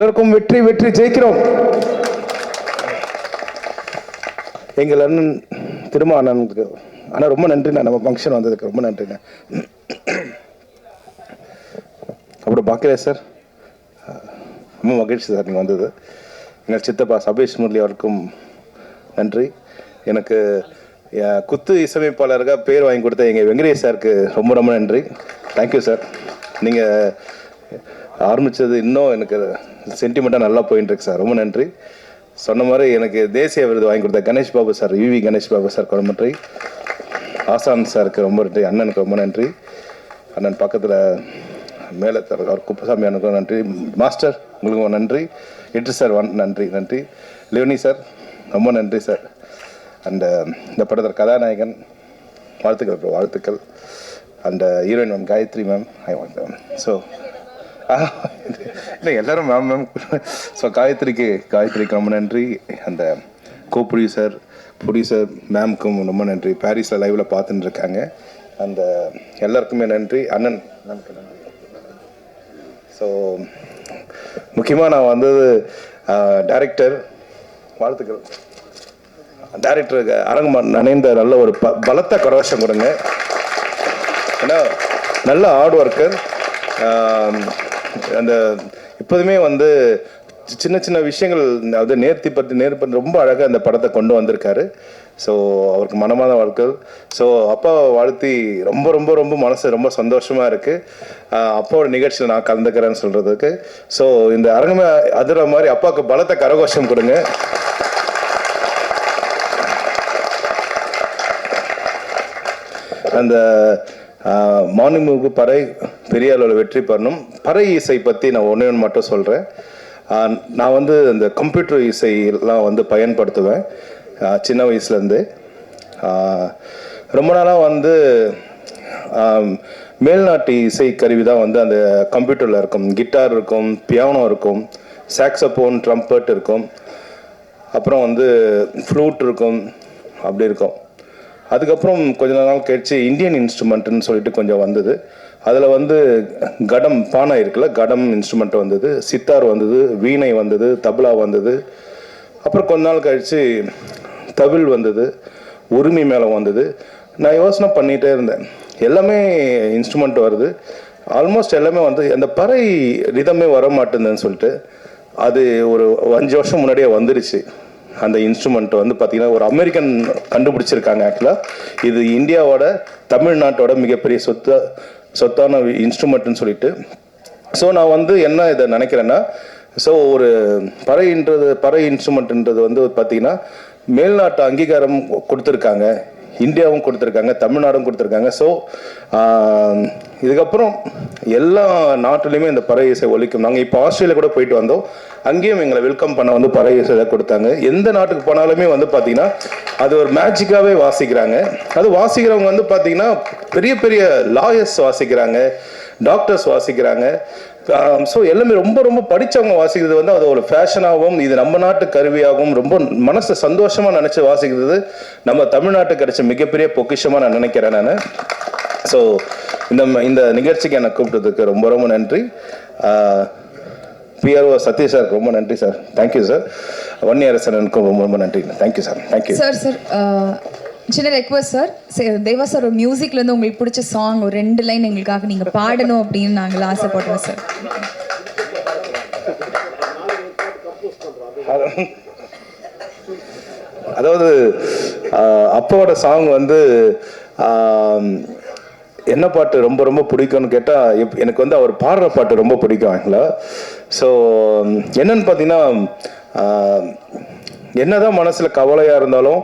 எல்லாருக்கும் வெற்றி வெற்றி ஜெயிக்கிறோம். எங்கள் அண்ணன் திருமா அண்ணனுக்கு ஆனால் ரொம்ப நன்றிண்ணா, நம்ம ஃபங்க்ஷன் வந்ததுக்கு ரொம்ப நன்றிண்ணா. அப்புறம் பாக்கியா சார், ரொம்ப மகிழ்ச்சி சார் நீங்கள் வந்தது. எங்கள் சித்தப்பா சபேஷ் முரளி அவருக்கும் நன்றி. எனக்கு குத்து இசையமைப்பாளருக்காக பேர் வாங்கி கொடுத்த எங்கள் வெங்கடேஷ் சாருக்கு ரொம்ப ரொம்ப நன்றி. Thank you sir. நீங்கள் ஆரம்பித்தது இன்னும் எனக்கு சென்டிமெண்ட்டாக நல்லா போயிட்டுருக்கு சார், ரொம்ப நன்றி. சொன்ன மாதிரி எனக்கு தேசிய விருது வாங்கி கொடுத்த Ganesh Babu sir, V Ganesh Babu sir ரொம்ப நன்றி. ஆசான் சாருக்கு ரொம்ப நன்றி. அண்ணனுக்கு ரொம்ப நன்றி. அண்ணன் பக்கத்தில் மேலே அவர் குப்பசாமி அண்ணனுக்கும் நன்றி. மாஸ்டர் உங்களுக்கும் நன்றி. இட்டு சார் நன்றி நன்றி. லியோனி சார் ரொம்ப நன்றி சார். அண்ட் இந்த படத்தில் கதாநாயகன் வாழ்த்துக்கள் வாழ்த்துக்கள். And heroine ma'am Gayathri ma'am, I want so இல்லை எல்லாரும் மேம் மேம். ஸோ காயத்ரிக்கு ரொம்ப நன்றி. அந்த கோ ப்ரொடியூசர் மேம்க்கும் ரொம்ப நன்றி. பாரிஸில் லைவில் பார்த்துட்டு இருக்காங்க. அந்த எல்லாருக்குமே நன்றி. அண்ணன் நமக்கு நன்றி. ஸோ முக்கியமாக நான் வந்தது டைரக்டர் வாழ்த்துக்கள். டைரக்டருக்கு அரங்கமான் நனைந்த நல்ல ஒரு பலத்த கரவசம் கொடுங்க. ஏன்னா நல்ல ஹார்ட் ஒர்க்கர். அந்த இப்போதுமே வந்து சின்ன சின்ன விஷயங்கள் அதாவது நேர்த்தி ரொம்ப அழகாக அந்த படத்தை கொண்டு வந்திருக்காரு. ஸோ அவருக்கு மனமான வாழ்க்கை. ஸோ அப்பாவை வாழ்த்தி ரொம்ப ரொம்ப ரொம்ப மனசு ரொம்ப சந்தோஷமாக இருக்குது. அப்பாவோட நிகழ்ச்சியில் நான் கலந்துக்கிறேன்னு சொல்கிறதுக்கு. ஸோ இந்த அரங்கமே அதிர மாதிரி அப்பாவுக்கு பலத்த கரகோஷம் கொடுங்க. அந்த மாநிலமுக்கு பறை பெரிய அளவில் வெற்றி பெறணும். பறை இசை பற்றி நான் ஒன்று மட்டும் சொல்கிறேன். நான் வந்து இந்த கம்ப்யூட்டர் இசையெல்லாம் வந்து பயன்படுத்துவேன் சின்ன வயசுலேருந்து. ரொம்ப நாளாக வந்து மேல்நாட்டு இசை கருவி தான் வந்து அந்த கம்ப்யூட்டரில் இருக்கும். கிட்டார் இருக்கும், பியானோ இருக்கும், சாக்ஸபோன், ட்ரம்பட் இருக்கும், அப்புறம் வந்து ஃப்ளூட் இருக்கும், அப்படி இருக்கும். அதுக்கப்புறம் கொஞ்ச நாள் கழிச்சு இந்தியன் இன்ஸ்ட்ருமெண்ட்டுன்னு சொல்லிட்டு கொஞ்சம் வந்தது. அதில் வந்து கடம் பானை இருக்குல்ல, கடம் இன்ஸ்ட்ருமெண்ட் வந்தது, சித்தார் வந்தது, வீணை வந்தது, தபலா வந்தது. அப்புறம் கொஞ்ச நாள் கழித்து தவில் வந்தது, உரிமை மேளம் வந்தது. நான் யோசனை பண்ணிகிட்டே இருந்தேன், எல்லாமே இன்ஸ்ட்ருமெண்ட் வருது, ஆல்மோஸ்ட் எல்லாமே வந்து அந்த பறை ரிதமே வர மாட்டேங்குதுன்னு சொல்லிட்டு அது ஒரு 5 வருஷம் முன்னாடியே வந்துடுச்சு. அந்த இன்ஸ்ட்ருமெண்ட் வந்து பார்த்திங்கன்னா ஒரு அமெரிக்கன் கண்டுபிடிச்சிருக்காங்க. ஆக்சுவலாக இது இந்தியாவோட தமிழ்நாட்டோட மிகப்பெரிய சொத்தான இன்ஸ்ட்ருமெண்ட்னு சொல்லிட்டு. ஸோ நான் வந்து என்ன இதை நினைக்கிறேன்னா, ஸோ ஒரு பறை இன்ஸ்ட்ருமெண்ட்ன்றது வந்து பார்த்திங்கன்னா மேல்நாட்டு அங்கீகாரம் கொடுத்துருக்காங்க, இந்தியாவும் கொடுத்துருக்காங்க, தமிழ்நாடும் கொடுத்துருக்காங்க. ஸோ இதுக்கப்புறம் எல்லா நாட்டிலையுமே இந்த பறை இசை ஒலிக்கும். நாங்கள் இப்போ ஆஸ்திரேலியா கூட போயிட்டு வந்தோம், அங்கேயும் எங்களை வெல்கம் பண்ண வந்து பறை இசை கொடுத்தாங்க. எந்த நாட்டுக்கு போனாலுமே வந்து பார்த்தீங்கன்னா அது ஒரு மேஜிக்காகவே வாசிக்கிறாங்க. அது வாசிக்கிறவங்க வந்து பார்த்தீங்கன்னா பெரிய பெரிய லாயர்ஸ் வாசிக்கிறாங்க, டாக்டர்ஸ் வாசிக்கிறாங்க. ஸோ எல்லாமே ரொம்ப ரொம்ப படித்தவங்க வாசிக்கிறது வந்து அது ஒரு ஃபேஷனாகவும் இது நம்ம நாட்டு கருவியாகவும் ரொம்ப மனசு சந்தோஷமாக நினச்சி வாசிக்கிறது நம்ம தமிழ்நாட்டுக்கு கிடைச்ச மிகப்பெரிய பொக்கிஷமாக நான் நினைக்கிறேன் நான். ஸோ இந்த நிகழ்ச்சிக்கு என்னை கூப்பிட்டதுக்கு ரொம்ப ரொம்ப நன்றி. பிஆர்ஓ சத்யேஷ் சார் ரொம்ப நன்றி சார். Thank you sir. வன்னியரசனுக்கும் ரொம்ப ரொம்ப நன்றி. Thank you sir. Thank you sir. சின்ன ரெக்வஸ்ட் சார், தேவா சார் ஒரு மியூசிக்லேருந்து உங்களுக்கு பிடிச்ச சாங் ஒரு 2 லைன் எங்களுக்காக நீங்கள் பாடணும் அப்படின்னு நாங்கள் ஆசைப்படுறோம் சார். அதாவது அப்பாவோட சாங் வந்து என்ன பாட்டு ரொம்ப ரொம்ப பிடிக்கும்னு கேட்டால் எனக்கு வந்து அவர் பாடுற பாட்டு ரொம்ப பிடிக்கும் ஆக்சுவலாக. ஸோ என்னன்னு பார்த்தீங்கன்னா என்னதான் மனசில் கவலையாக இருந்தாலும்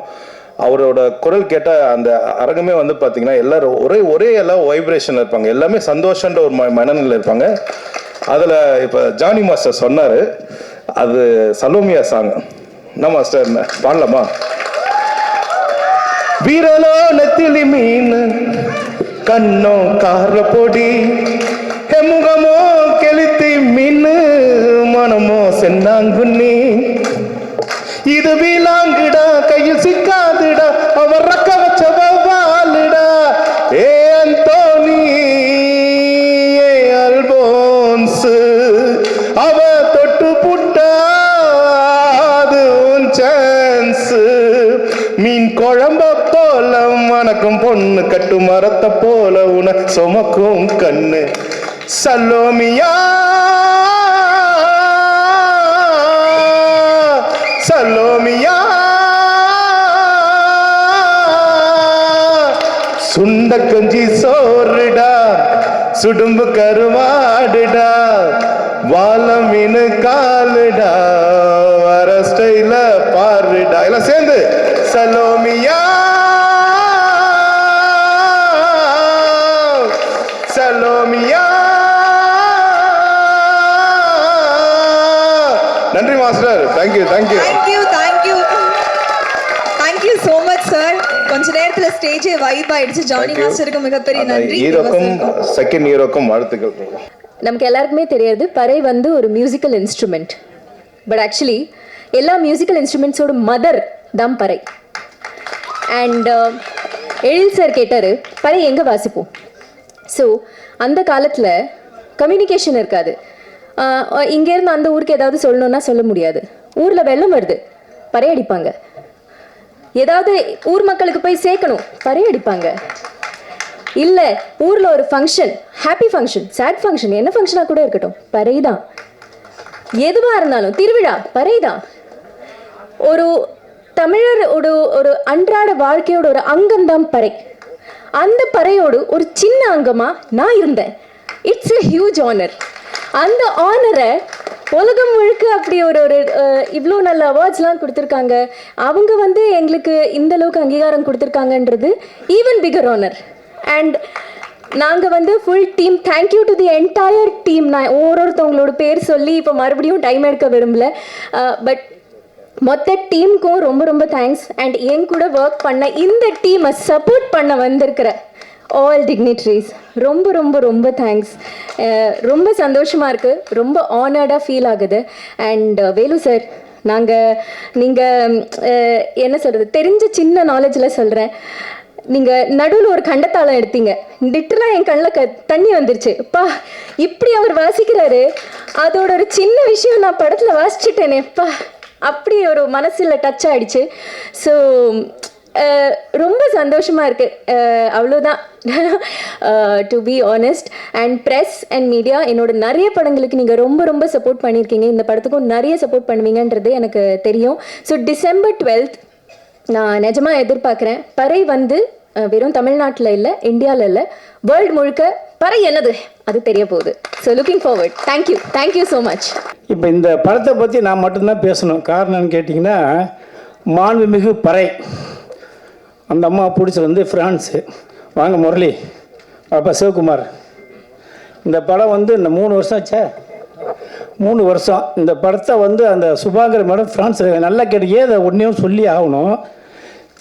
அவரோட குரல் கேட்டால் அந்த அரங்கமே வந்து பார்த்தீங்கன்னா எல்லாரும் ஒரே எல்லாம் வைப்ரேஷனில் இருப்பாங்க, எல்லாமே சந்தோஷன்ற ஒரு மனநிலையில் இருப்பாங்க. அதில் இப்போ ஜானி மாஸ்டர் சொன்னார், அது சலோமியா சாங். என்ன மாஸ்டர் பாடலாமா? வீரலோ நெத்திலி மீன் கண்ணோ கார பொடி முகமோ கெளுத்தி மீன் மனமோ சென்னாங்குன்னி இது வீலாங்குடா கையில் சிக்காதுடா அவர் ரக்க வச்ச வாழுடா ஏ அந்தோனி ஏ அல்போன்ஸ் அவ தொட்டு மணக்கும் பொண்ணு கட்டு மரத்தை போல உன சுமக்கும் கண்ணு சலோமியா சலோமியா சுண்ட கஞ்சி சோறுடா சுடும்பு கருவாடுடா வாழ மீன் காலுடா வர ஸ்டைல பாருடா எல்லாம் சேர்ந்து சலோமியா சலோமியா. நன்றி master. Thank you thank you thank you thank you thank you so much sir. கொஞ்ச நேரத்துல ஸ்டேஜே வைப் ஆயிடுச்சு. ஜானி மாஸ்டருக்கு மிகப்பெரிய நன்றி. ஹீரோக்கும் செகண்ட் ஹீரோக்கும் வாழ்த்துக்கள். நமக்கு எல்லாருக்குமே தெரியாது பறை வந்து ஒரு மியூசிக்கல் இன்ஸ்ட்ருமெண்ட். பட் ஆக்சுவலி எல்லா மியூசிக்கல் இன்ஸ்ட்ருமெண்ட்ஸோட மதர் தான் பறை. அண்ட் எழில் சார் கேட்டார் பறை எங்கே வாசிப்போம். ஸோ அந்த காலத்தில் கம்யூனிகேஷன் இருக்காது. இங்கேருந்து அந்த ஊருக்கு ஏதாவது சொல்லணுன்னா சொல்ல முடியாது. ஊரில் வெள்ளம் வருது பறையடிப்பாங்க. ஏதாவது ஊர் மக்களுக்கு போய் சேர்க்கணும் பறையடிப்பாங்க. இல்லை ஊரில் ஒரு function, happy function, sad function, என்ன ஃபங்க்ஷனாக கூட இருக்கட்டும் பறை தான். எதுவாக இருந்தாலும் திருவிழா பறை தான். ஒரு தமிழரோட ஒரு அன்றாட வாழ்க்கையோட ஒரு அங்கம்தான் பறை. அந்த பறையோடு ஒரு சின்ன அங்கமாக நான் இருந்தேன். It's a huge honour. அந்த ஆனரை உலகம் முழுக்க அப்படி ஒரு இவ்வளோ நல்ல அவார்ட்ஸ்லாம் கொடுத்துருக்காங்க. அவங்க வந்து எங்களுக்கு இந்த அளவுக்கு அங்கீகாரம் கொடுத்துருக்காங்கன்றது ஈவன் பிகர் ஆனர். அண்ட் நாங்கள் வந்து full team, thank you to the entire team. நான் ஒவ்வொருத்தவங்களோட பேர் சொல்லி இப்போ மறுபடியும் டைம் எடுக்க விரும்பல. பட் மொத்த டீமுக்கும் ரொம்ப ரொம்ப தேங்க்ஸ். அண்ட் என் கூட ஒர்க் பண்ண இந்த டீமை சப்போர்ட் பண்ண வந்திருக்கிற ஆல் டிக்னிட்ரிஸ் ரொம்ப ரொம்ப ரொம்ப தேங்க்ஸ். ரொம்ப சந்தோஷமாக இருக்குது, ரொம்ப ஆனர்டாக ஃபீல் ஆகுது. அண்ட் வேலு சார், நீங்கள் என்ன சொல்கிறது, தெரிஞ்ச சின்ன நாலேஜில் சொல்கிறேன். நீங்கள் நடுவில் ஒரு கண்டத்தாளம் எடுத்தீங்க, லிட்டரலாக என் கண்ணில் தண்ணி வந்துருச்சு. அப்பா இப்படி அவர் வாசிக்கிறாரு, அதோட ஒரு சின்ன விஷயம் நான் படத்தில் வாசிச்சுட்டேனே அப்பா, அப்படி ஒரு மனசில் டச் ஆகிடுச்சு. ஸோ ரொம்ப சந்தோஷமாக இருக்குது. அவ்வளோதான். To be honest. And press and media என்னோட நிறைய படங்களுக்கு நீங்கள் ரொம்ப ரொம்ப சப்போர்ட் பண்ணியிருக்கீங்க. இந்த படத்துக்கும் நிறைய சப்போர்ட் பண்ணுவீங்கன்றது எனக்கு தெரியும். ஸோ December 12th நான் நிஜமாக எதிர்பார்க்குறேன். பறை வந்து வெறும் தமிழ்நாட்டில் இல்லை, இந்தியாவில் இல்லை, வேர்ல்டு முழுக்க பறை என்னது அது தெரிய போகுது. So looking forward. Thank you thank you so much. இப்போ இந்த படத்தை பற்றி நான் மட்டும்தான் பேசணும். காரணம்னு கேட்டிங்கன்னா, மாண்புமிகு பறை அந்த அம்மா பிடிச்சது வந்து ஃப்ரான்ஸு. வாங்க முரளி, அப்பா சிவகுமார். இந்த படம் வந்து இந்த 3 வருஷம் ஆச்சா, 3 வருஷம் இந்த படத்தை வந்து அந்த சுபாகர் மேடம் ஃப்ரான்ஸ் நல்லா கேட்டு அதை ஒன்றையும் சொல்லி ஆகணும்.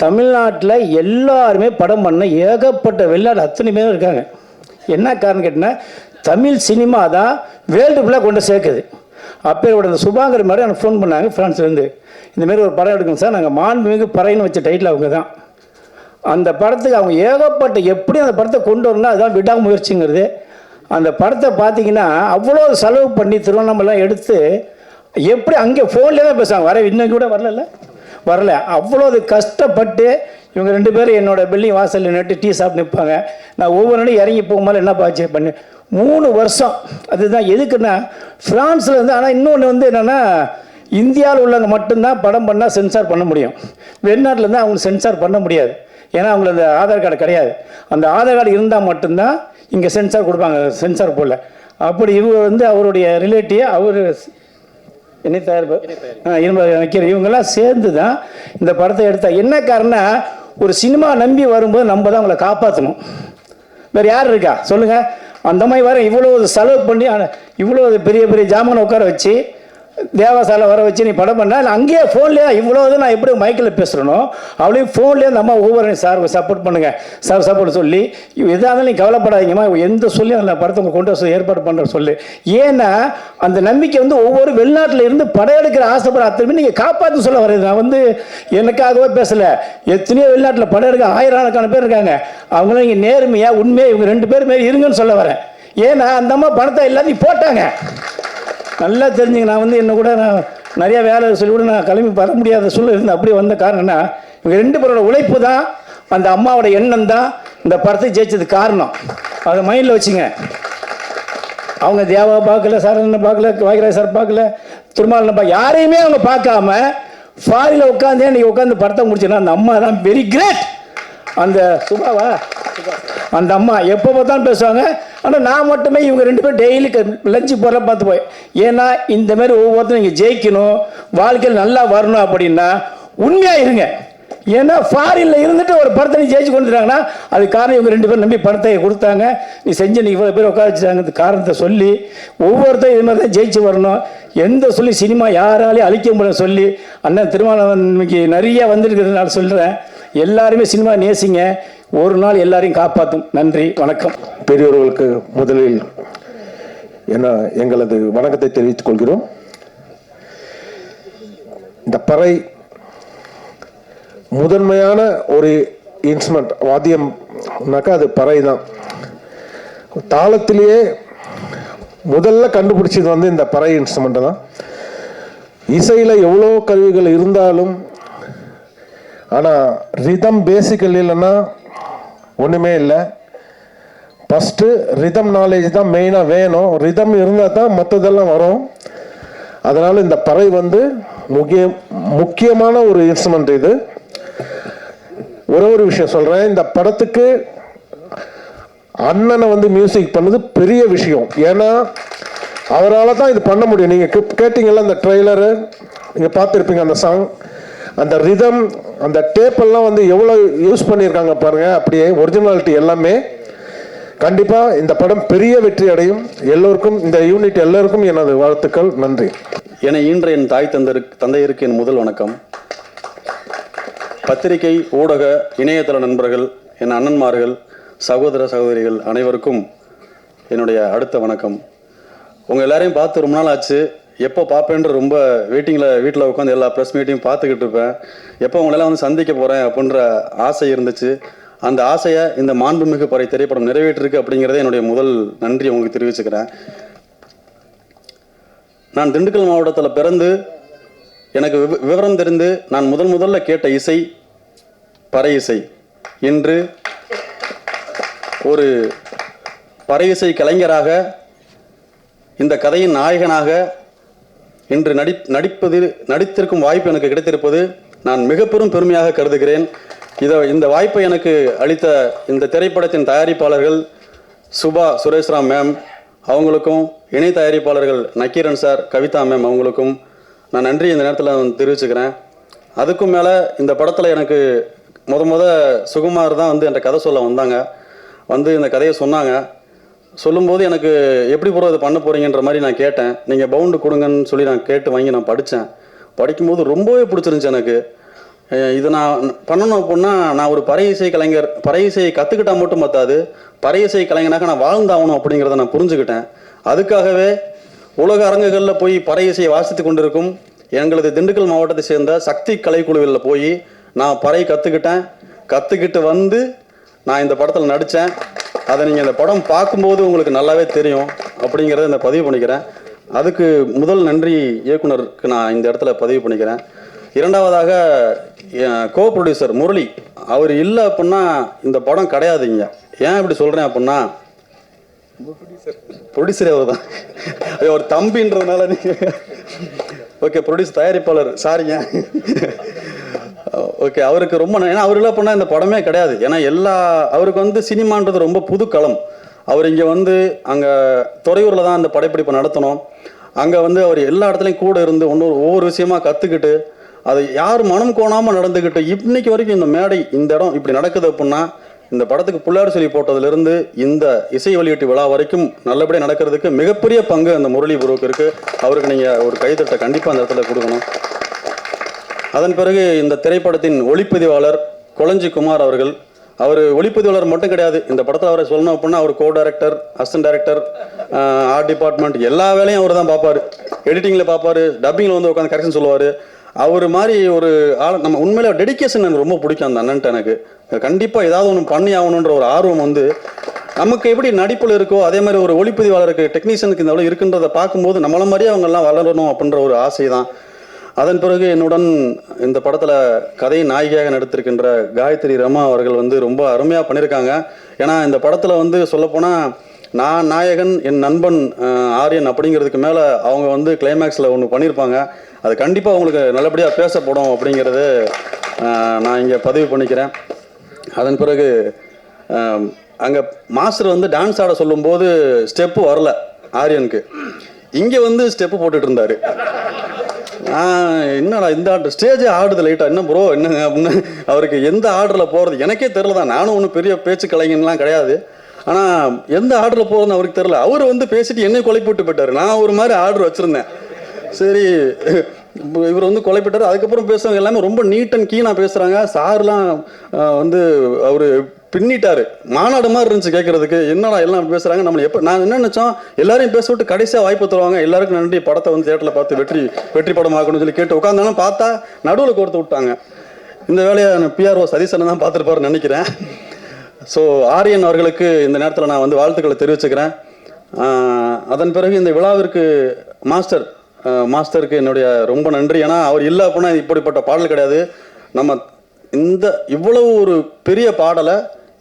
தமிழ்நாட்டில் எல்லாருமே படம் பண்ண ஏகப்பட்ட வெளிநாடு அத்தனை பேரும் இருக்காங்க. என்ன காரணம் கேட்டிங்கன்னா, தமிழ் சினிமா தான் வேர்ல்டு ஃபுல்லாக கொண்டு சேர்க்குது. அப்போயோட அந்த சுபாகர் மேடம் எனக்கு ஃபோன் பண்ணாங்க ஃப்ரான்ஸ்லேருந்து, இந்தமாரி ஒரு படம் எடுக்கணும் சார், நாங்கள் மாண்புமிகு பறைன்னு வச்ச டைட்டில் அவங்க தான். அந்த படத்துக்கு அவங்க ஏகப்பட்ட எப்படி அந்த படத்தை கொண்டு வரணும்னா அதுதான் விடாமுயற்சிங்கிறது. அந்த படத்தை பார்த்தீங்கன்னா அவ்வளோ செலவு பண்ணி திருவண்ணாமலாம் எடுத்து எப்படி அங்கே ஃபோன்லேயே தான் பேசுவாங்க. இன்னைக்கு கூட வரல. அவ்வளோ கஷ்டப்பட்டு இவங்க 2 பேரும் என்னோடய பில்டிங் வாசலில் நட்டு டீ சாப்பிட்டு நிற்பாங்க. நான் ஒவ்வொரு நாளும் இறங்கி போகும்போது என்ன பாய்ச்சி பண்ணு 3 வருஷம். அதுதான் எதுக்குன்னா ஃப்ரான்ஸில் வந்து. ஆனால் இன்னொன்று வந்து என்னென்னா, இந்தியாவில் உள்ளவங்க மட்டும்தான் படம் பண்ணால் சென்சார் பண்ண முடியும். வெளிநாட்டில் இருந்தால் அவங்களுக்கு சென்சார் பண்ண முடியாது. ஏன்னா அவங்களுக்கு அந்த ஆதார் கார்டு கிடையாது. அந்த ஆதார் கார்டு இருந்தால் மட்டும்தான் இங்கே சென்சார் கொடுப்பாங்க, சென்சார் போல். அப்படி இவர் வந்து அவருடைய ரிலேட்டிவ் அவர் என்ன தயாரிப்பு வைக்கிற இவங்கெல்லாம் சேர்ந்து தான் இந்த படத்தை எடுத்தால். என்ன காரணம், ஒரு சினிமா நம்பி வரும்போது நம்ம தான் அவங்கள காப்பாற்றணும். வேறு யார் இருக்கா சொல்லுங்கள்? அந்த மாதிரி வர இவ்வளோ செலவு பண்ணி இவ்வளோ பெரிய பெரிய ஜாமான் உட்கார வச்சு தேவசாலை வர வச்சு நீ படம் பண்ணால் அங்கேயே ஃபோன்லேயே இவ்வளோ நான் எப்படி மைக்கில் பேசுகிறனோ அவளையும் ஃபோன்லேயே அந்த அம்மா ஒவ்வொரு சார் சப்போர்ட் பண்ணுங்கள் சார் சப்போர்ட் சொல்லி எதாக இருந்தாலும் நீங்கள் கவலைப்படாதீங்கம்மா, எந்த சொல்லி அந்த படத்தை உங்கள் கொண்டு வர ஏற்பாடு பண்ணுற சொல்லு. ஏன்னா அந்த நம்பிக்கை வந்து ஒவ்வொரு வெளிநாட்டில் இருந்து படம் எடுக்கிற ஆசைப்படுற அத்தனை நீங்கள் காப்பாற்று சொல்ல வர்றது. நான் வந்து எனக்காகவே பேசலை, எத்தனையோ வெளிநாட்டில் படம் எடுக்க ஆயிரக்கணக்கான பேர் இருக்காங்க. அவங்களும் இங்கே நேர்மையாக உண்மையாக இவங்க 2 பேர் மாரி இருங்கன்னு சொல்ல வரேன். ஏன்னா அந்த அம்மா பணத்தை எல்லாத்தையும் போட்டாங்க. நல்லா தெரிஞ்சுங்க. நான் வந்து என்ன கூட நான் நிறையா வேலை சொல்லி கூட நான் கிளம்பி வர முடியாத சூழ்நிலை இருந்து அப்படியே வந்த காரணம்னா இவங்க 2 பேரோட உழைப்பு தான் அந்த அம்மாவோட எண்ணம் தான் இந்த படத்தை ஜெயிச்சதுக்கு காரணம். அதை மைண்டில் வச்சுங்க. அவங்க தேவா பார்க்கல, சரணனை பார்க்கல, வாய்கராஜ் சார் பார்க்கல, திருமாவளவன் பார்க்க, யாரையுமே அவங்க பார்க்காம ஃபாரில் உட்காந்து இன்னைக்கு உட்காந்து படத்தை முடிச்சுன்னா அந்த அம்மா தான் வெரி கிரேட். அந்த சுபாவா அந்த அம்மா எப்போ பார்த்தாலும் பேசுவாங்க. ஆனால் நான் மட்டுமே இவங்க 2 பேரும் டெய்லி லஞ்சு போகிற பார்த்து போய், ஏன்னா இந்த மாதிரி ஒவ்வொருத்தரும் நீங்கள் ஜெயிக்கணும், வாழ்க்கையில் நல்லா வரணும் அப்படின்னா உண்மையாக இருங்க. ஏன்னா ஃபாரினில் இருந்துட்டு ஒரு படத்தை நீ ஜெயிச்சு கொண்டுட்டாங்கன்னா அது காரணம் இவங்க 2 பேரும் நம்பி படத்தை கொடுத்தாங்க. நீ செஞ்ச நீ இவ்வளோ பேர் உட்கார வச்சுட்டாங்க காரணத்தை சொல்லி ஒவ்வொருத்தரும் இது மாதிரி தான் ஜெயிச்சு வரணும். எந்த சொல்லி சினிமா யாராலையும் அழிக்க முடியாது சொல்லி அண்ணன் திருமாவளவன் இன்னைக்கு நிறைய வந்திருக்கிறதுனால சொல்கிறேன். எல்லாருமே சினிமா நேசிங்க, ஒரு நாள் எல்லாரையும் காப்பாற்றும். நன்றி, வணக்கம். பெரியவர்களுக்கு முதலில் எங்களது வணக்கத்தை தெரிவித்துக் கொள்கிறோம். இந்த பறை முதன்மையான ஒரு இன்ஸ்ட்ருமெண்ட், வாத்தியம்னாக்கா அது பறை தான். தாளத்திலேயே முதல்ல கண்டுபிடிச்சது வந்து இந்த பறை இன்ஸ்ட்ருமெண்ட் தான். இசையில் எவ்வளோ கருவிகள் இருந்தாலும் ஆனால் ரிதம் பேசிக்கல் இல்லைன்னா ஒன்றுமே இல்லை. ஃபஸ்ட்டு ரிதம் நாலேஜ் தான் மெயினாக வேணும். ரிதம் இருந்தால் தான் மற்றதெல்லாம் வரும். அதனால் இந்த பறை வந்து முக்கியமான ஒரு இன்ஸ்ட்ருமெண்ட். இது ஒரு விஷயம் சொல்கிறேன், இந்த படத்துக்கு அண்ணனை வந்து மியூசிக் பண்ணது பெரிய விஷயம். ஏன்னா அவரால் தான் இது பண்ண முடியும். நீங்கள் கேட்டிங்கல்ல அந்த ட்ரெய்லரு, நீங்கள் பார்த்துருப்பீங்க அந்த சாங், அந்த ரிதம், அந்த டேப்பெல்லாம் வந்து எவ்வளோ யூஸ் பண்ணியிருக்காங்க பாருங்கள். அப்படியே ஒரிஜினாலிட்டி எல்லாமே. கண்டிப்பாக இந்த படம் பெரிய வெற்றி அடையும். எல்லோருக்கும், இந்த யூனிட் எல்லோருக்கும் எனது வாழ்த்துக்கள். நன்றி. என ஈன்ற என் தாய் தந்தையருக்கு என் முதல் வணக்கம். பத்திரிகை, ஊடக, இணையதள நண்பர்கள், என் அண்ணன்மார்கள், சகோதர சகோதரிகள் அனைவருக்கும் என்னுடைய அடுத்த வணக்கம். உங்கள் எல்லாரையும் பார்த்து ரொம்ப நாள் ஆச்சு. எப்போ பார்ப்பேன்ற ரொம்ப வெயிட்டிங்கில் வீட்டில் உட்காந்து எல்லா ப்ரெஸ் மீட்டையும் பார்த்துக்கிட்டு இருப்பேன். எப்போ உங்களெல்லாம் வந்து சந்திக்க போகிறேன் அப்படின்ற ஆசை இருந்துச்சு. அந்த ஆசையை இந்த மாண்புமிகு பறை திரைப்படம் நிறைவேற்றிருக்கு அப்படிங்கிறத என்னுடைய முதல் நன்றி உங்களுக்கு தெரிவிச்சுக்கிறேன். நான் திண்டுக்கல் மாவட்டத்தில் பிறந்து எனக்கு விவரம் தெரிந்து நான் முதல்ல கேட்ட இசை பறை இசை. இன்று ஒரு பறை இசை கலைஞராக, இந்த கதையின் நாயகனாக இன்று நடித்திருக்கும் வாய்ப்பு எனக்கு கிடைத்திருப்பது நான் மிக பெரும் பெருமையாக கருதுகிறேன். இந்த வாய்ப்பை எனக்கு அளித்த இந்த திரைப்படத்தின் தயாரிப்பாளர்கள் சுபா சுரேஷ்ராம் மேம் அவங்களுக்கும், இணை தயாரிப்பாளர்கள் நக்கீரன் சார், கவிதா மேம் அவங்களுக்கும் நான் நன்றி இந்த நேரத்தில் தெரிவிச்சுக்கிறேன். அதுக்கும் மேலே இந்த படத்தில் எனக்கு முத சுகுமார் தான் வந்து என்ற கதை சொல்ல வந்தாங்க. வந்து இந்த கதையை சொன்னாங்க. சொல்லும்போது எனக்கு எப்படி ப்ரோ இதை பண்ண போகிறீங்கன்ற மாதிரி நான் கேட்டேன். நீங்கள் பவுண்டு கொடுங்கன்னு சொல்லி நான் கேட்டு வாங்கி நான் படித்தேன். படிக்கும்போது ரொம்பவே பிடிச்சிருந்துச்சு எனக்கு. இதை நான் பண்ணணும் அப்படின்னா நான் ஒரு பறை இசை கலைஞர், பறை இசையை கற்றுக்கிட்டால் மட்டும் பத்தாது, பறை இசை கலைஞனாக நான் வாழ்ந்தாகணும் அப்படிங்கிறத நான் புரிஞ்சுக்கிட்டேன். அதுக்காகவே உலக அரங்குகளில் போய் பறை இசையை வாசித்து கொண்டிருக்கும் எங்களது திண்டுக்கல் மாவட்டத்தை சேர்ந்த சக்தி கலைக்குழுவில் போய் நான் பறை கற்றுக்கிட்டு வந்து நான் இந்த படத்தில் நடித்தேன். அதை நீங்கள் இந்த படம் பார்க்கும்போது உங்களுக்கு நல்லாவே தெரியும் அப்படிங்கிறத இந்த பதிவு பண்ணிக்கிறேன். அதுக்கு முதல் நன்றி இயக்குனருக்கு நான் இந்த இடத்துல பதிவு பண்ணிக்கிறேன். இரண்டாவதாக கோ ப்ரொடியூசர் முரளி, அவர் இல்லை அப்படின்னா இந்த படம் கிடையாதுங்க. ஏன் இப்படி சொல்கிறேன் அப்படின்னா, ப்ரொடியூசரே அவர் தான், ஒரு தம்பின்றதுனால நீங்கள் ஓகே. ப்ரொடியூசர் தயாரிப்பாளர் சாரிங்க. ஓகே, அவருக்கு ரொம்ப, ஏன்னா அவர் இல்லை அப்படின்னா இந்த படமே கிடையாது. ஏன்னா அவருக்கு வந்து சினிமான்றது ரொம்ப புது களம். அவர் இங்கே வந்து அங்கே துறையூரில் தான் அந்த படைப்பிடிப்பை நடத்தணும். அங்கே வந்து அவர் எல்லா இடத்துலையும் கூட இருந்து ஒவ்வொரு விஷயமா கற்றுக்கிட்டு அதை யார் மனம் கோணாமல் நடந்துக்கிட்டு இன்னைக்கு வரைக்கும் இந்த மேடை, இந்த இடம் இப்படி நடக்குது அப்படின்னா இந்த படத்துக்கு புள்ளார் சொல்லி போட்டதுலேருந்து இந்த இசை வெளியீட்டு விழா வரைக்கும் நல்லபடியாக நடக்கிறதுக்கு மிகப்பெரிய பங்கு அந்த முரளி குருவுக்கு இருக்குது. அவருக்கு நீங்கள் ஒரு கைத்தட்டை கண்டிப்பாக அந்த இடத்துல கொடுக்கணும். அதன் பிறகு இந்த திரைப்படத்தின் ஒளிப்பதிவாளர் கொளஞ்சி குமார் அவர்கள், அவர் ஒளிப்பதிவாளர் மட்டும் கிடையாது. இந்த படத்தில் அவரை சொல்லணும் அப்படின்னா அவர் co director, assistant director, art department எல்லா வேலையும் அவர் தான் பார்ப்பார். எடிட்டிங்கில் பார்ப்பார், டப்பிங்கில் வந்து உட்காந்து கரெக்ஷன் சொல்லுவார். அவர் மாதிரி ஒரு ஆள் நம்ம உண்மையிலே டெடிக்கேஷன் எனக்கு ரொம்ப பிடிக்கும் அந்த அண்ணன்ட்ட. எனக்கு கண்டிப்பாக ஏதாவது ஒன்று பண்ணி ஆகணுன்ற ஒரு ஆர்வம் வந்து நமக்கு எப்படி நடிப்பில் இருக்கோ அதே மாதிரி ஒரு ஒளிப்பதிவாளருக்கு, டெக்னீஷியனுக்கு இந்த அளவு இருக்குன்றதை பார்க்கும்போது நம்மள மாதிரியே அவங்கெல்லாம் வளரணும் அப்படின்ற ஒரு ஆசை தான். அதன் பிறகு என்னுடன் இந்த படத்தில் கதை நாயகியாக நடித்திருக்கின்ற காயத்ரி ரமா அவர்கள் வந்து ரொம்ப அருமையாக பண்ணியிருக்காங்க. ஏன்னா இந்த படத்தில் வந்து சொல்லப்போனால் நான் நாயகன், என் நண்பன் ஆரியன் அப்படிங்கிறதுக்கு மேலே அவங்க வந்து கிளைமேக்ஸில் ஒன்று பண்ணியிருப்பாங்க. அது கண்டிப்பாக உங்களுக்கு நல்லபடியாக பேசப்படும் அப்படிங்கிறது நான் இங்கே பதிவு பண்ணிக்கிறேன். அதன் பிறகு அங்கே மாஸ்டர் வந்து டான்ஸ் ஆட சொல்லும்போது ஸ்டெப்பு வரல ஆரியனுக்கு, இங்கே வந்து ஸ்டெப்பு போட்டுட்டு இருந்தார். என்னடா இந்த ஆர்டர் ஸ்டேஜே ஆடுது லைட்டாக, என்ன ப்ரோ என்னங்க அப்படின்னு அவருக்கு எந்த ஆர்டரில் போகிறது எனக்கே தெரில தான். நானும் ஒன்றும் பெரிய பேச்சு கலைஞன்லாம் கிடையாது. ஆனால் எந்த ஆர்டரில் போகிறதுன்னு அவருக்கு தெரில. அவர் வந்து பேசிட்டு என்னை கொலை போட்டு போயிட்டார். நான் ஒரு மாதிரி ஆர்டர் வச்சுருந்தேன். சரி இவர் வந்து கொலை போட்டார். அதுக்கப்புறம் பேசுறவங்க எல்லாமே ரொம்ப நீட் அண்ட் கீனாக பேசுகிறாங்க. சார்லாம் வந்து அவர் பின்னிட்டார். மாநாடு மாதிரி இருந்துச்சு கேட்குறதுக்கு. என்னடா எல்லாம் பேசுகிறாங்க நம்மளை எப்போ. நான் என்ன நினச்சோம், எல்லாரையும் பேச விட்டு கடைசியாக வாய்ப்பு தருவாங்க, எல்லாருக்கும் நன்றி, படத்தை வந்து தேட்டரில் பார்த்து வெற்றி படம் ஆகணும்னு சொல்லி கேட்டு உட்காந்தாலும் பார்த்தா நடுவில் கோர்த்து விட்டாங்க. இந்த வேலையை பிஆர்ஓ சதீசனை தான் பார்த்துருப்பாருன்னு நினைக்கிறேன். ஸோ ஆரியன் அவர்களுக்கு இந்த நேரத்தில் நான் வந்து வாழ்த்துக்களை தெரிவிச்சுக்கிறேன். அதன் பிறகு இந்த விழாவிற்கு மாஸ்டருக்கு என்னுடைய ரொம்ப நன்றி. ஏன்னா அவர் இல்லை அப்படின்னா இப்படிப்பட்ட பாடல் கிடையாது. நம்ம இந்த இவ்வளவு ஒரு பெரிய பாடலை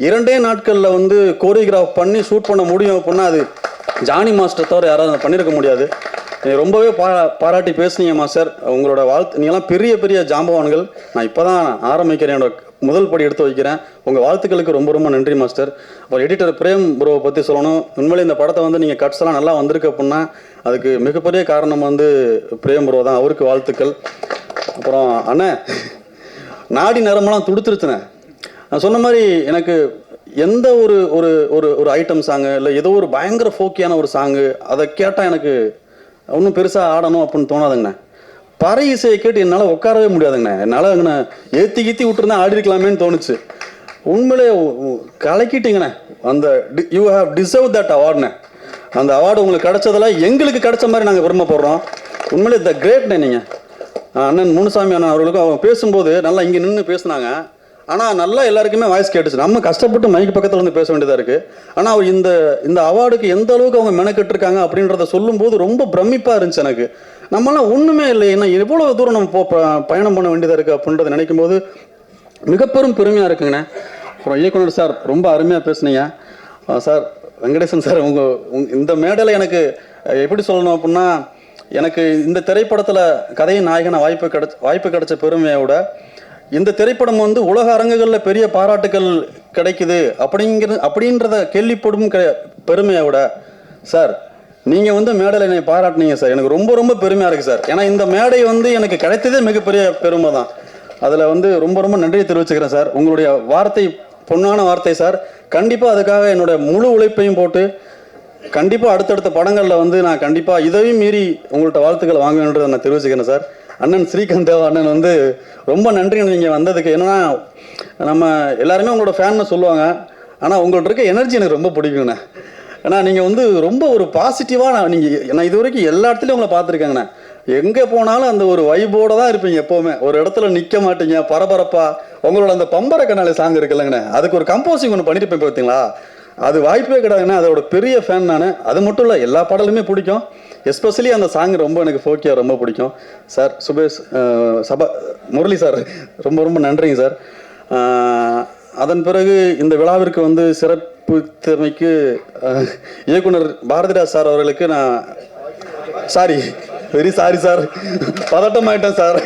2 நாட்களில் வந்து கோரியோகிராஃப் பண்ணி ஷூட் பண்ண முடியும் அப்படின்னா அது ஜானி மாஸ்டர் தவிர யாராவது பண்ணியிருக்க முடியாது. ரொம்பவே பாராட்டி பேசுனீங்க மாஸ்டர். உங்களோட நீங்களாம் பெரிய பெரிய ஜாம்பவான்கள். நான் இப்போ தான் ஆரம்பிக்கிறேன், என்னோட முதல் படி எடுத்து வைக்கிறேன். உங்கள் வாழ்த்துக்களுக்கு ரொம்ப ரொம்ப நன்றி மாஸ்டர். அப்புறம் எடிட்டர் பிரேம் ப்ரோவை பற்றி சொல்லணும். உண்மையிலே இந்த படத்தை வந்து நீங்கள் கட்ஸ் எல்லாம் நல்லா வந்திருக்கு அப்படின்னா அதுக்கு மிகப்பெரிய காரணம் வந்து பிரேம் ப்ரோ தான். அவருக்கு வாழ்த்துக்கள். அப்புறம் அண்ணே நாடி நேரமெல்லாம் துடுத்துருச்சுண்ணே. நான் சொன்ன மாதிரி எனக்கு எந்த ஒரு ஒரு ஒரு ஒரு ஐட்டம் சாங்கு இல்லை ஏதோ ஒரு பயங்கர ஃபோக்கியான ஒரு சாங்கு அதை கேட்டால் எனக்கு ஒன்றும் பெருசாக ஆடணும் அப்படின்னு தோணாதுங்கண்ணே. பறை இசையை கேட்டு என்னால் உட்காரவே முடியாதுங்கண்ணே. என்னால் அங்கண்ணே ஏற்றி ஊட்டுருந்தா ஆடி இருக்கலாமேன்னு தோணுச்சு. உண்மையிலே கலக்கிட்டீங்கண்ணே. அந்த யூ ஹேவ் டிசர்வ் தட் அவார்டுண்ணே. அந்த அவார்டு உங்களுக்கு கிடைச்சதில் எங்களுக்கு கிடைச்ச மாதிரி நாங்கள் விரும்பப்படுறோம். உண்மையிலே த கிரேட்ண்ணே நீங்கள். அண்ணன் முனுசாமி அண்ணன் அவர்களுக்கும் அவங்க பேசும்போது நல்லா இங்கே நின்று பேசுனாங்க. ஆனால் நல்லா எல்லாருக்குமே வாய்ஸ் கேட்டுச்சு. நம்ம கஷ்டப்பட்டு மைக்கு பக்கத்தில் வந்து பேச வேண்டியதாக இருக்குது. ஆனால் அவர் இந்த அவார்டுக்கு எந்த அளவுக்கு அவங்க மெனக்கெட்டுருக்காங்க அப்படின்றத சொல்லும்போது ரொம்ப பிரமிப்பாக இருந்துச்சு எனக்கு. நம்மளாம் ஒன்றுமே இல்லை, ஏன்னா எவ்வளோ தூரம் நம்ம பயணம் பண்ண வேண்டியதாக இருக்குது அப்படின்றத நினைக்கும் போது மிகப்பெரும் பெருமையாக இருக்குங்கண்ணே. அப்புறம் இயக்குனர் சார் ரொம்ப அருமையாக பேசுனீங்க சார். வெங்கடேசன் சார் இந்த மேடையில் எனக்கு எப்படி சொல்லணும் அப்படின்னா, எனக்கு இந்த திரைப்படத்தில் கதையின் நாயகன வாய்ப்பு கிடைச்ச பெருமையோட இந்த திரைப்படம் வந்து உலக அரங்குகளில் பெரிய பாராட்டுகள் கிடைக்குது அப்படின்றத கேள்விப்படும் பெருமையை விட சார் நீங்கள் வந்து மேடையில் என்னை பாராட்டினீங்க சார். எனக்கு ரொம்ப ரொம்ப பெருமையாக இருக்குது சார். ஏன்னா இந்த மேடை வந்து எனக்கு கிடைத்ததே மிகப்பெரிய பெருமை தான். அதில் வந்து ரொம்ப ரொம்ப நன்றியை தெரிவிச்சுக்கிறேன் சார். உங்களுடைய வார்த்தை பொன்னான வார்த்தை சார். கண்டிப்பாக அதுக்காக என்னோட முழு உழைப்பையும் போட்டு கண்டிப்பாக அடுத்தடுத்த படங்களில் வந்து நான் கண்டிப்பாக இதையும் மீறி உங்கள்கிட்ட வாழ்த்துக்களை வாங்க வேண்டியதை நான் தெரிவிச்சுக்கிறேன் சார். அண்ணன் ஸ்ரீகாந்த் தேவா அண்ணன் வந்து ரொம்ப நன்றி நீங்கள் வந்ததுக்கு. என்னன்னா நம்ம எல்லாருமே உங்களோட ஃபேன்னு சொல்லுவாங்க. ஆனால் உங்கள்கிட்ட இருக்க எனர்ஜி எனக்கு ரொம்ப பிடிக்குங்கண்ணே. ஏன்னா நீங்கள் வந்து ரொம்ப ஒரு பாசிட்டிவாக நான் இது வரைக்கும் எல்லா இடத்துலையும் உங்களை பார்த்துருக்கேங்கண்ணே. எங்கே போனாலும் அந்த ஒரு வைபோடு தான் இருப்பீங்க. எப்போவுமே ஒரு இடத்துல நிற்க மாட்டீங்க, பரபரப்பாக. உங்களோட அந்த பம்பர கண்ணாலே சாங் இருக்குல்லங்கண்ணே, அதுக்கு ஒரு கம்போசிங் ஒன்று பண்ணிட்டு போய் பார்த்தீங்களா, அது வாய்ப்பே கிடையாதுண்ணே. அதோட பெரிய ஃபேன் நான். அது மட்டும் இல்லை, எல்லா பாடலுமே பிடிக்கும். எஸ்பெஷலி அந்த சாங் ரொம்ப எனக்கு ஃபோக்கியாக ரொம்ப பிடிக்கும் சார். சுபேஷ் முரளி சார் ரொம்ப ரொம்ப நன்றிங்க சார். அதன் பிறகு இந்த விழாவிற்கு வந்து சிறப்பு திறமைக்கு இயக்குனர் பாரதிராஜ் சார் அவர்களுக்கு நான் வெரி சாரி சார், பதட்டம் ஆயிட்டேன் சார்.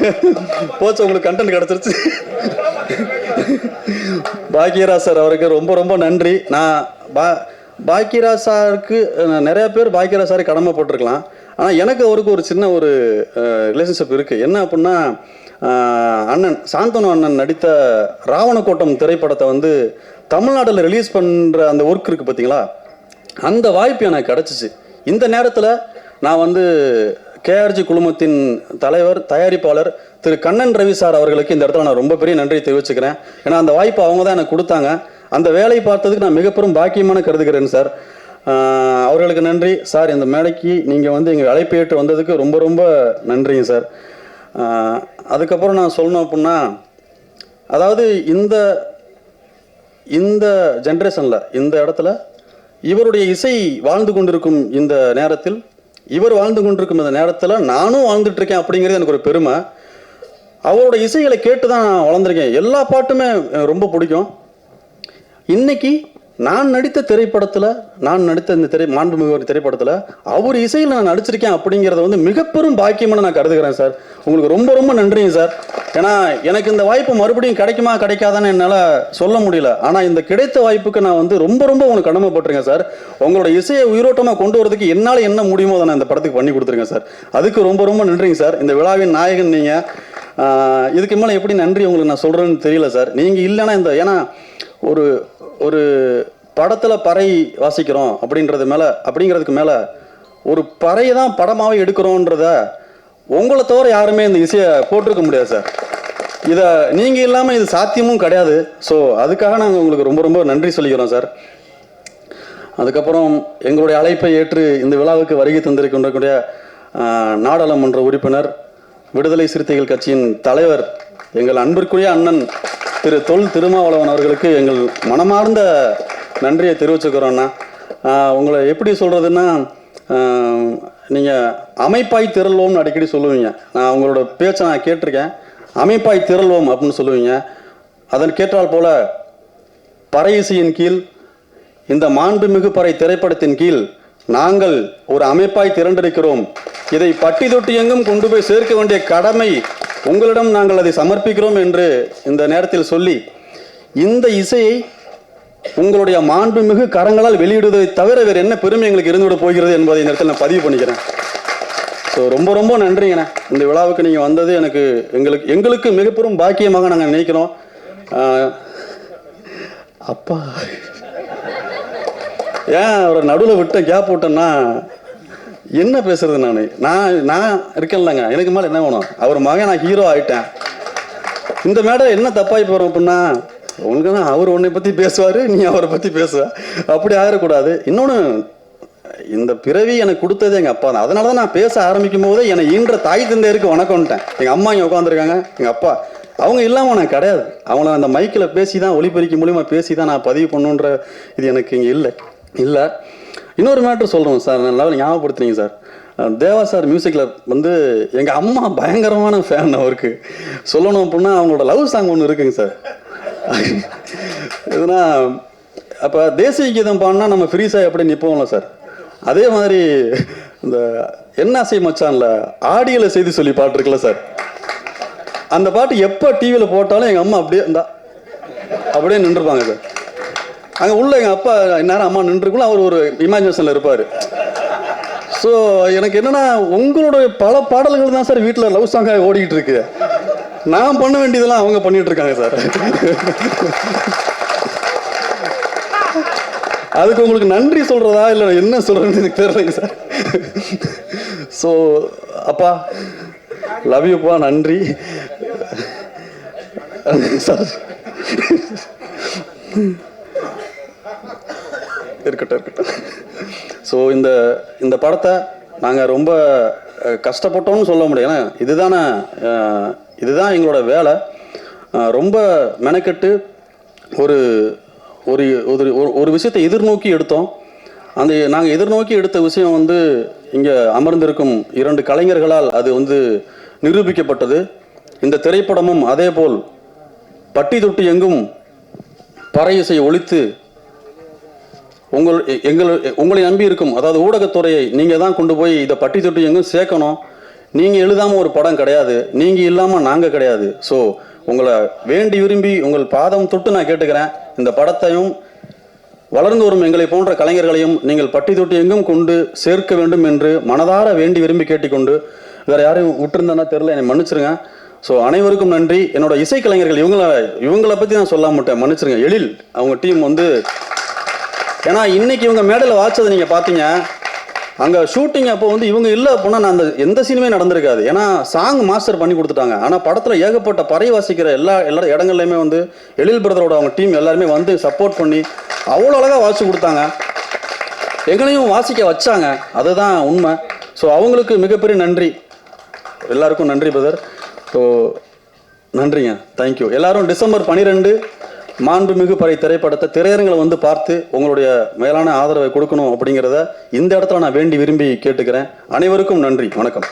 போச்சு, உங்களுக்கு கண்டென்ட் கிடச்சிருச்சு. பாக்கியராஜ் சார் அவருக்கு ரொம்ப ரொம்ப நன்றி. நான் பாக்கியராஜ் சாருக்கு நிறைய பேர் பாக்கியராஜ் சாரை கடமைப்பட்டிருக்கலாம். ஆனால் எனக்கு அவருக்கு ஒரு சின்ன ஒரு ரிலேஷன்ஷிப் இருக்குது. என்ன அப்படின்னா, அண்ணன் சாந்தனு அண்ணன் நடித்த ராவணக்கோட்டம் திரைப்படத்தை வந்து தமிழ்நாட்டில் ரிலீஸ் பண்ணுற அந்த ஒர்க் இருக்குது பார்த்தீங்களா, அந்த வாய்ப்பு எனக்கு கிடச்சிச்சு. இந்த நேரத்தில் நான் வந்து கேஆர்ஜி குழுமத்தின் தலைவர் தயாரிப்பாளர் திரு கண்ணன் ரவி சார் அவர்களுக்கு இந்த இடத்துல நான் ரொம்ப பெரிய நன்றியை தெரிவிச்சுக்கிறேன். ஏன்னா அந்த வாய்ப்பு அவங்க தான் எனக்கு கொடுத்தாங்க. அந்த வேலையை பார்த்ததுக்கு நான் மிகப்பெரும் பாக்கியமான கருதுகிறேன் சார். அவர்களுக்கு நன்றி சார். இந்த மேடைக்கு நீங்கள் வந்து எங்கள் அழைப்பு ஏற்று வந்ததுக்கு ரொம்ப ரொம்ப நன்றிங்க சார். அதுக்கப்புறம் நான் சொல்லணும் அப்படின்னா, அதாவது இந்த ஜென்ரேஷனில் இந்த இடத்துல இவருடைய இசை வாழ்ந்து கொண்டிருக்கும் இந்த நேரத்தில், இவர் வாழ்ந்து கொண்டிருக்கும் இந்த நேரத்தில் நானும் வாழ்ந்துட்டுருக்கேன் அப்படிங்கிறது எனக்கு ஒரு பெருமை. அவரோட இசைகளை கேட்டு தான் நான் வளர்ந்துருக்கேன். எல்லா பாட்டுமே ரொம்ப பிடிக்கும். இன்னைக்கு நான் நடித்த இந்த மாண்புமிகு திரைப்படத்தில் அவர் இசையில் நான் நடிச்சிருக்கேன் அப்படிங்கிறத வந்து மிகப்பெரும் பாக்கியமான நான் கருதுகிறேன் சார். உங்களுக்கு ரொம்ப ரொம்ப நன்றிங்க சார். ஏன்னா எனக்கு இந்த வாய்ப்பு மறுபடியும் கிடைக்குமா கிடைக்காதான்னு என்னால் சொல்ல முடியல. ஆனால் இந்த கிடைத்த வாய்ப்புக்கு நான் வந்து ரொம்ப ரொம்ப உங்களுக்கு கடமைப்பட்டிருக்கேன் சார். உங்களோட இசையை உயிரோட்டமாக கொண்டு வரதுக்கு என்னால் என்ன முடியுமோ அதை நான் இந்த படத்துக்கு பண்ணி கொடுத்துருக்கேன் சார். அதுக்கு ரொம்ப ரொம்ப நன்றிங்க சார். இந்த விழாவின் நாயகன் நீங்கள். இதுக்கு மேலே எப்படி நன்றி உங்களுக்கு நான் சொல்கிறேன்னு தெரியல சார். நீங்கள் இல்லைன்னா ஏன்னா ஒரு படத்தில் பறை வாசிக்கிறோம் அப்படிங்கிறதுக்கு மேலே ஒரு பறையை தான் படமாகவே எடுக்கிறோன்றத உங்களை தவிர யாருமே இந்த இசையை போட்டிருக்க முடியாது சார். இதை நீங்கள் இல்லாமல் இது சாத்தியமும் கிடையாது. ஸோ அதுக்காக நாங்கள் உங்களுக்கு ரொம்ப ரொம்ப நன்றி சொல்லிக்கிறோம் சார். அதுக்கப்புறம் எங்களுடைய அழைப்பை ஏற்று இந்த விழாவுக்கு வருகை தந்திருக்கின்றக்கூடிய நாடாளுமன்ற உறுப்பினர், விடுதலை சிறுத்தைகள் கட்சியின் தலைவர், எங்கள் அன்பிற்குரிய அண்ணன் திரு தொல் திருமாவளவன் அவர்களுக்கு எங்கள் மனமார்ந்த நன்றியை தெரிவிச்சுக்கிறோண்ணா. உங்களை எப்படி சொல்கிறதுன்னா, நீங்கள் அமைப்பாய் திரள்வோம்னு அடிக்கடி சொல்லுவீங்க. நான் உங்களோட பேச்சை நான் கேட்டிருக்கேன். அமைப்பாய் திரள்வோம் அப்படின்னு சொல்லுவீங்க. அதன் கேட்டால் போல பறை இசையின் கீழ், இந்த மாண்புமிகு பறை திரைப்படத்தின் கீழ் நாங்கள் ஒரு அமைப்பாய் திரண்டிருக்கிறோம். இதை பட்டி தொட்டி எங்கும் கொண்டு போய் சேர்க்க வேண்டிய கடமை உங்களிடம் நாங்கள் அதை சமர்ப்பிக்கிறோம் என்று இந்த நேரத்தில் சொல்லி, இந்த இசையை உங்களுடைய மாண்புமிகு கரங்களால் வெளியிடுவதை தவிர வேறு என்ன பெருமை எங்களுக்கு இருந்துவிட போகிறது என்பதை இந்த நேரத்தில் நான் பதிவு பண்ணிக்கிறேன். ஸோ ரொம்ப ரொம்ப நன்றிங்கண்ணே. இந்த விழாவுக்கு நீங்கள் வந்தது எங்களுக்கு மிகப்பெரும் பாக்கியமாக நாங்கள் நினைக்கிறோம். அப்பா ஏன் அவரை நடுவில் விட்ட கேப் விட்டேன்னா என்ன பேசுறது? நான் இருக்கேன்லங்க, எனக்கு மேலே என்ன வேணும்? அவர் மகன், நான் ஹீரோ ஆகிட்டேன். இந்த மேடம் என்ன தப்பாகி போகிறோம் அப்படின்னா, உங்களுக்கு தான் அவர் உன்னை பற்றி பேசுவார், நீ அவரை பற்றி பேசுவ, அப்படி ஆகிடக்கூடாது. இன்னொன்று, இந்த பிறவி எனக்கு கொடுத்தது எங்கள் அப்பா தான். அதனால தான் நான் பேச ஆரம்பிக்கும் போதே என்னை ஈன்ற தாய் தந்தையருக்கு வணக்கம்ட்டேன். எங்கள் அம்மா இங்கே உட்காந்துருக்காங்க, எங்கள் அப்பா அவங்க இல்லாமல் நான் கிடையாது. அவங்கள அந்த மைக்கில் பேசி தான், ஒளிபெருக்கி மூலிமா பேசி தான் நான் பதிவு பண்ணுன்ற இது எனக்கு இங்கே இல்லை. இன்னொரு மேட்ரு சொல்கிறோம் சார், நல்லா ஞாபகப்படுத்துறீங்க சார். தேவா சார் மியூசிக்கில் வந்து எங்கள் அம்மா பயங்கரமான ஃபேன். அவருக்கு சொல்லணும் அப்படின்னா அவங்களோட லவ் சாங் ஒன்று இருக்குங்க சார். எதுனா அப்போ தேசிய கீதம் பாடினா நம்ம ஃப்ரீஸாக எப்படி நிற்போம்ல சார், அதே மாதிரி இந்த என்னாசை மச்சான்ல ஆடியில் செய்தி சொல்லி பாட்டு இருக்குல்ல சார், அந்த பாட்டு எப்போ டிவியில் போட்டாலும் எங்கள் அம்மா அப்படியே நின்றுப்பாங்க சார். அங்கே உள்ள எங்கள் அப்பா நேரம் அம்மா நின்றுக்குள்ள அவர் ஒரு இமேஜினேஷனில் இருப்பார். ஸோ எனக்கு என்னென்னா, உங்களுடைய பல பாடல்கள் தான் சார் வீட்டில் லவ் சாங்காக ஓடிக்கிட்டு இருக்கு. நான் பண்ண வேண்டியதெல்லாம் அவங்க பண்ணிட்டு இருக்காங்க சார். அதுக்கு உங்களுக்கு நன்றி சொல்கிறதா இல்லை என்ன சொல்கிறேன்னு எனக்கு தெரியலைங்க சார். ஸோ அப்பா, லவ் யூப்பா, நன்றி சார். இருக்கட்டும். ஸோ இந்த படத்தை நாங்கள் ரொம்ப கஷ்டப்பட்டோம்னு சொல்ல முடியும். ஏன்னா இதுதான் எங்களோட வேலை. ரொம்ப மெனக்கெட்டு ஒரு ஒரு விஷயத்தை எதிர்நோக்கி எடுத்தோம். நாங்கள் எதிர்நோக்கி எடுத்த விஷயம் வந்து இங்கே அமர்ந்திருக்கும் 2 கலைஞர்களால் அது வந்து நிரூபிக்கப்பட்டது. இந்த திரைப்படமும் அதே போல் பட்டி தொட்டி எங்கும் பறை இசையை ஒலித்து உங்களை நம்பி இருக்கும், அதாவது ஊடகத்துறையை நீங்கள் தான் கொண்டு போய் இதை பட்டி தொட்டி எங்கும் சேர்க்கணும். நீங்கள் எழுதாமல் ஒரு படம் கிடையாது, நீங்கள் இல்லாமல் நாங்கள் கிடையாது. ஸோ உங்களை வேண்டி விரும்பி உங்கள் பாதம் தொட்டு நான் கேட்டுக்கிறேன், இந்த படத்தையும் வளர்ந்து வரும் எங்களை போன்ற கலைஞர்களையும் நீங்கள் பட்டி தொட்டி எங்கும் கொண்டு சேர்க்க வேண்டும் என்று மனதார வேண்டி விரும்பி கேட்டுக்கொண்டு, வேறு யாரையும் விட்டுருந்தேன்னா தெரில, என்னை மன்னிச்சிருங்க. ஸோ அனைவருக்கும் நன்றி. என்னோட இசைக்கலைஞர்கள் இவங்களை பற்றி நான் சொல்ல மாட்டேன், மன்னிச்சிருங்க. எழில் அவங்க டீம் வந்து, ஏன்னா இன்னைக்கு இவங்க மேடையில் வாச்சதை நீங்கள் பார்த்தீங்க. அங்கே ஷூட்டிங் அப்போ வந்து இவங்க இல்லை அப்படின்னா நான் எந்த சீனுமே நடந்திருக்காது. ஏன்னா சாங் மாஸ்டர் பண்ணி கொடுத்துட்டாங்க. ஆனால் படத்தில் ஏகப்பட்ட பறை வாசிக்கிற எல்லா இடங்கள்லையுமே வந்து எழில் பிரதரோட அவங்க டீம் எல்லாருமே வந்து சப்போர்ட் பண்ணி அவ்வளோ அழகாக வாசிச்சு கொடுத்தாங்க, எங்களையும் வாசிக்க வச்சாங்க. அதுதான் உண்மை. ஸோ அவங்களுக்கு மிகப்பெரிய நன்றி. எல்லாருக்கும் நன்றி பிரதர். ஸோ நன்றிங்க, தேங்க்யூ. எல்லாரும் டிசம்பர் 12 மாண்புமிகு பறை திரைப்படத்தை திரையரங்களை வந்து பார்த்து உங்களுடைய மேலான ஆதரவை கொடுக்கணும் அப்படிங்கிறத இந்த இடத்துல நான் வேண்டி விரும்பி கேட்டுக்கிறேன். அனைவருக்கும் நன்றி, வணக்கம்.